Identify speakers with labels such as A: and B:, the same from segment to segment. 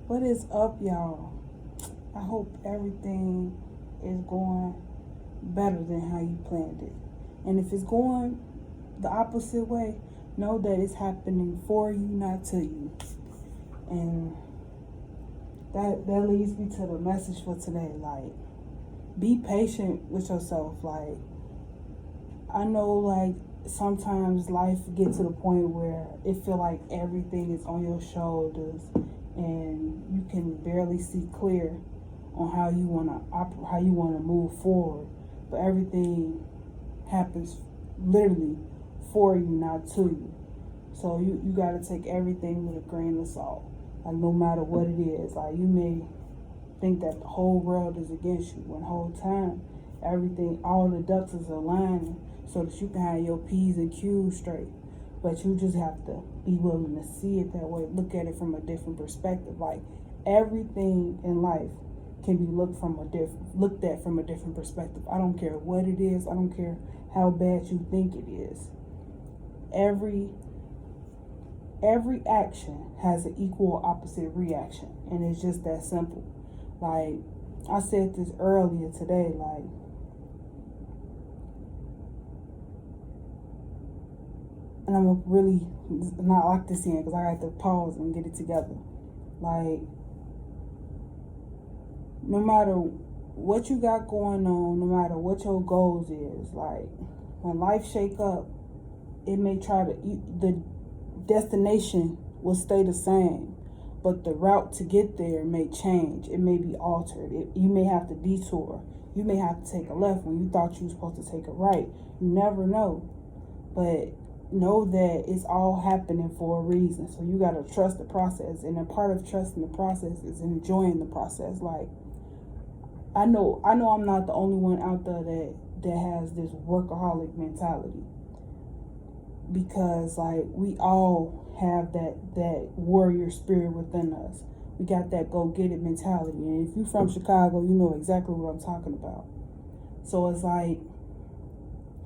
A: What is up, y'all? I hope everything is going better than how you planned it. And if it's going the opposite way, know that it's happening for you, not to you. And that leads me to the message for today. Like, be patient with yourself. Like, I know, like, sometimes life gets to the point where it feel like everything is on your shoulders and you can barely see clear on how you want to move forward, but everything happens literally for you, not to you. So you got to take everything with a grain of salt. Like, no matter what it is, like, you may think that the whole world is against you when the whole time everything, all the ducks is aligning so that you can have your P's and Q's straight. But you just have to be willing to see it that way, look at it from a different perspective. Like, everything in life can be looked at from a different perspective. I don't care what it is. I don't care how bad you think it is. Every action has an equal opposite reaction, and it's just that simple. Like, I said this earlier today, like, and I'm gonna really not lock this in because I got to pause and get it together. Like, no matter what you got going on, no matter what your goals is, like, when life shake up, it may the destination will stay the same, but the route to get there may change. It may be altered. You may have to detour. You may have to take a left when you thought you were supposed to take a right. You never know. But know that it's all happening for a reason. So you got to trust the process. And a part of trusting the process is enjoying the process. Like, I know I'm not the only one out there that has this workaholic mentality. Because, like, we all have that warrior spirit within us. We got that go-get-it mentality. And if you're from Chicago, you know exactly what I'm talking about. So it's like,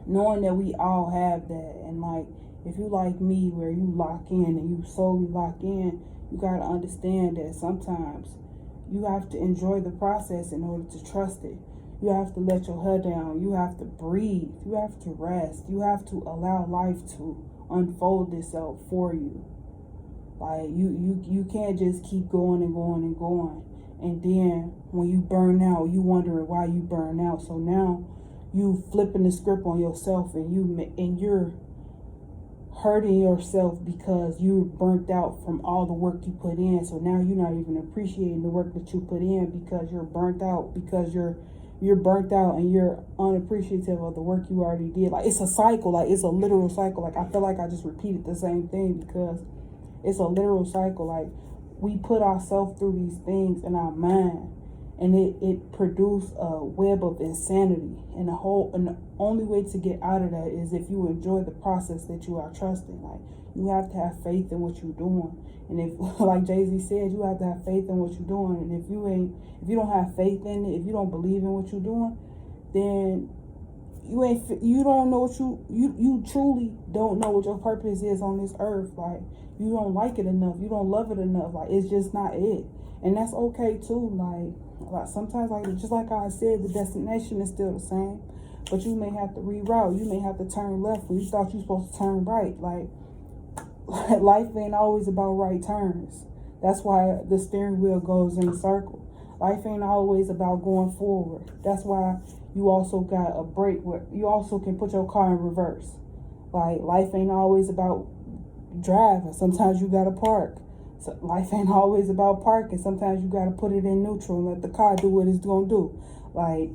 A: knowing that we all have that, and like, if you like me, where you lock in and you solely lock in, you got to understand that sometimes you have to enjoy the process in order to trust it. You have to let your head down. You have to breathe. You have to rest. You have to allow life to unfold itself for you. Like, you can't just keep going and going and going. And then when you burn out, you wondering why you burn out. So now you flipping the script on yourself, and you're hurting yourself because you're burnt out from all the work you put in. So now you're not even appreciating the work that you put in because you're burnt out, because you're burnt out and you're unappreciative of the work you already did. Like, it's a cycle. Like, it's a literal cycle. Like, I feel like I just repeated the same thing because it's a literal cycle. Like, we put ourselves through these things in our mind, and it produced a web of insanity. And the only way to get out of that is if you enjoy the process that you are trusting. Like, you have to have faith in what you're doing. And if, like Jay-Z said, you have to have faith in what you're doing. And if you don't have faith in it, if you don't believe in what you're doing, then you don't know what you truly don't know what your purpose is on this earth. Like, you don't like it enough. You don't love it enough. Like, it's just not it. And that's okay too. Like sometimes, like, just like I said, the destination is still the same, but you may have to reroute. You may have to turn left when you thought you were supposed to turn right. Like, life ain't always about right turns. That's why the steering wheel goes in a circle. Life ain't always about going forward. That's why you also got a brake where you also can put your car in reverse. Like, life ain't always about driving. Sometimes you gotta park. So life ain't always about parking. Sometimes you gotta put it in neutral and let the car do what it's gonna do. Like,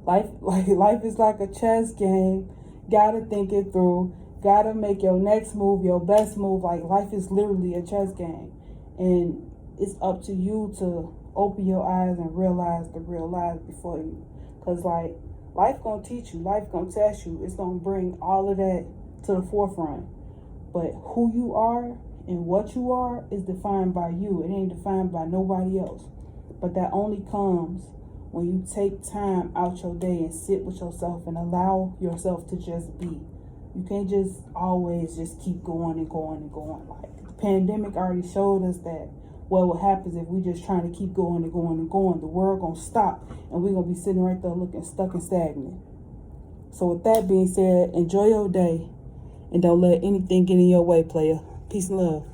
A: life is like a chess game. Gotta think it through. Gotta make your next move your best move. Like, life is literally a chess game, and it's up to you to open your eyes and realize the real lies before you. Cause, like, life gonna teach you, life gonna test you. It's gonna bring all of that to the forefront. But who you are and what you are is defined by you. It ain't defined by nobody else. But that only comes when you take time out your day and sit with yourself and allow yourself to just be. You can't just always just keep going and going and going. Like, the pandemic already showed us that what happens if we just trying to keep going and going and going? The world gonna stop, and we're gonna be sitting right there looking stuck and stagnant. So with that being said, enjoy your day, and don't let anything get in your way, player. Peace and love.